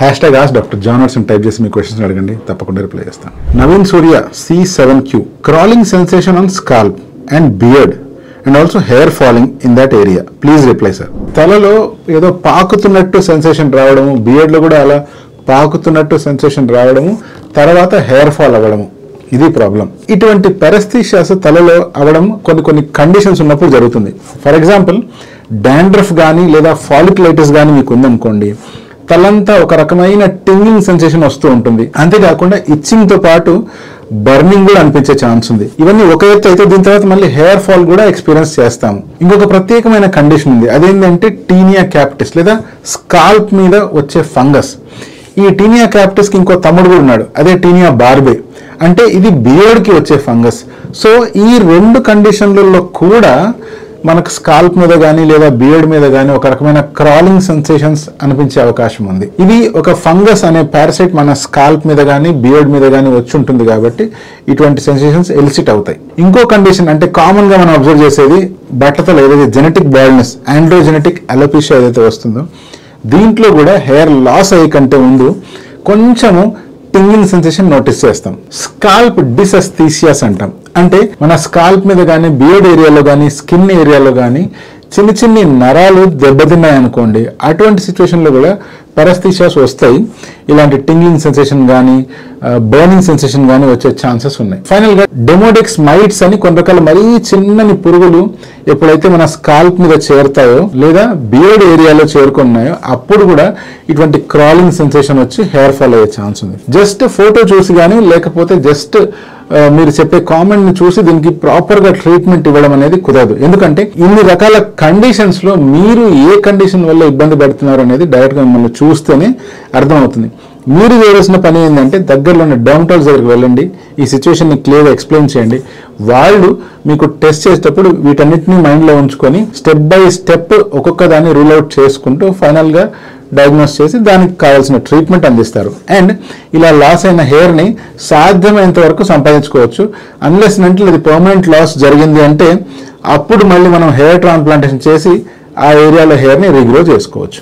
#AskDrJohnWatson type చేసి మీ questions అడగండి, తప్పకుండా రిప్లై చేస్తాను. నవీన్ సూర్య C7Q crawling sensation on scalp and beard and also hair falling in that area, please reply sir. తలలో ఏదో పాకుతున్నట్టు sensation రావడము, beard లో కూడా అలా పాకుతున్నట్టు సెన్సేషన్ రావడము, తర్వాత హెయిర్ ఫాల్ అవ్వడము, ఇది ప్రాబ్లం. ఇటువంటి పెరస్థీషియాస్ తలలో అవ్వడం కొన్ని కండిషన్స్ ఉన్నప్పుడు జరుగుతుంది. ఫర్ ఎగ్జాంపుల్ డాండ్రఫ్ కానీ లేదా ఫాలిక్యులైటిస్ కానీ మీకు ఉందనుకోండి, తలంతా ఒక రకమైన టింగింగ్ సెన్సేషన్ వస్తూ ఉంటుంది. అంతేకాకుండా ఇచ్చింగ్ తో పాటు బర్నింగ్ కూడా అనిపించే ఛాన్స్ ఉంది. ఇవన్నీ ఒక ఎత్తు అయితే దీని తర్వాత మళ్ళీ హెయిర్ ఫాల్ కూడా ఎక్స్పీరియన్స్ చేస్తాము. ఇంకొక ప్రత్యేకమైన కండిషన్ ఉంది, అదేంటంటే టీనియా క్యాపిటిస్ లేదా స్కాల్ప్ మీద వచ్చే ఫంగస్. ఈ టీనియా క్యాపిటిస్ కి ఇంకో తమ్ముడు కూడా ఉన్నాడు, అదే టీనియా బార్బే. అంటే ఇది బియర్డ్ కి వచ్చే ఫంగస్. సో ఈ రెండు కండిషన్లలో కూడా మనకు స్కాల్ప్ మీద కానీ లేదా బియర్డ్ మీద కానీ ఒక రకమైన క్రాలింగ్ సెన్సేషన్స్ అనిపించే అవకాశం ఉంది. ఇది ఒక ఫంగస్ అనే పారాసైట్ మన స్కాల్ప్ మీద కానీ బియర్డ్ మీద కానీ వచ్చి ఉంటుంది కాబట్టి ఇటువంటి సెన్సేషన్స్ ఎలిసిట్ అవుతాయి. ఇంకో కండిషన్ అంటే కామన్ గా మనం అబ్జర్వ్ చేసేది బట్టతల, ఏదైతే జెనెటిక్ బాల్డ్నెస్, ఆండ్రోజెనెటిక్ అలోపేషియా ఏదైతే వస్తుందో దీంట్లో కూడా హెయిర్ లాస్ అయ్యే కంటే ముందు కొంచెము టింగింగ్ సెన్సేషన్ నోటీస్ చేస్తాం. స్కాల్ప్ డిసెస్థీసియాస్ అంటాం. అంటే మన స్కాల్ప్ మీద కానీ బియర్డ్ ఏరియాలో కానీ స్కిన్ ఏరియాలో కానీ చిన్ని నరాలు దెబ్బతిన్నాయి అనుకోండి, అటువంటి సిచ్యువేషన్లో కూడా పెరస్థీషియాస్ వస్తాయి. ఇలాంటి టింగ్లింగ్ సెన్సేషన్ కానీ బర్నింగ్ సెన్సేషన్ కానీ వచ్చే ఛాన్సెస్ ఉన్నాయి. ఫైనల్ గా డెమోడెక్స్ మైట్స్ అని కొన్ని రకాల మరీ చిన్నని పురుగులు ఎప్పుడైతే మన స్కాల్ప్ మీద చేరుతాయో లేదా బియర్డ్ ఏరియాలో చేరుకున్నాయో అప్పుడు కూడా ఇటువంటి క్రాలింగ్ సెన్సేషన్ వచ్చి హెయిర్ ఫాల్ అయ్యే ఛాన్స్ ఉంది. జస్ట్ ఫోటో చూసి కానీ లేకపోతే జస్ట్ మీరు చెప్పే కామెంట్ ని చూసి దీనికి ప్రాపర్ గా ట్రీట్మెంట్ ఇవ్వడం అనేది కుదరదు. ఎందుకంటే ఇన్ని రకాల కండిషన్స్ లో మీరు ఏ కండిషన్ వల్ల ఇబ్బంది పడుతున్నారు అనేది డైరెక్ట్ గా మిమ్మల్ని చూస్తేనే అర్థమవుతుంది. మీరు చేయవలసిన పని ఏంటంటే దగ్గరలో ఉన్న డర్మటాలజిస్ట్ దగ్గరికి వెళ్ళండి, ఈ సిచ్యువేషన్ ని క్లియర్గా ఎక్స్ప్లెయిన్ చేయండి. వాళ్ళు మీకు టెస్ట్ చేసేటప్పుడు వీటన్నిటిని మైండ్లో ఉంచుకొని స్టెప్ బై స్టెప్ ఒక్కొక్క దాన్ని రూల్ అవుట్ చేసుకుంటూ ఫైనల్గా డయాగ్నోస్ చేసి దానికి కావాల్సిన ట్రీట్మెంట్ అందిస్తారు. అండ్ ఇలా లాస్ అయిన హెయిర్ని సాధ్యమైనంత వరకు సంపాదించుకోవచ్చు. అన్లెస్ అంటే అది పర్మనెంట్ లాస్ జరిగింది అంటే అప్పుడు మళ్ళీ మనం హెయిర్ ట్రాన్స్ప్లాంటేషన్ చేసి ఆ ఏరియాలో హెయిర్ని రీగ్రో చేసుకోవచ్చు.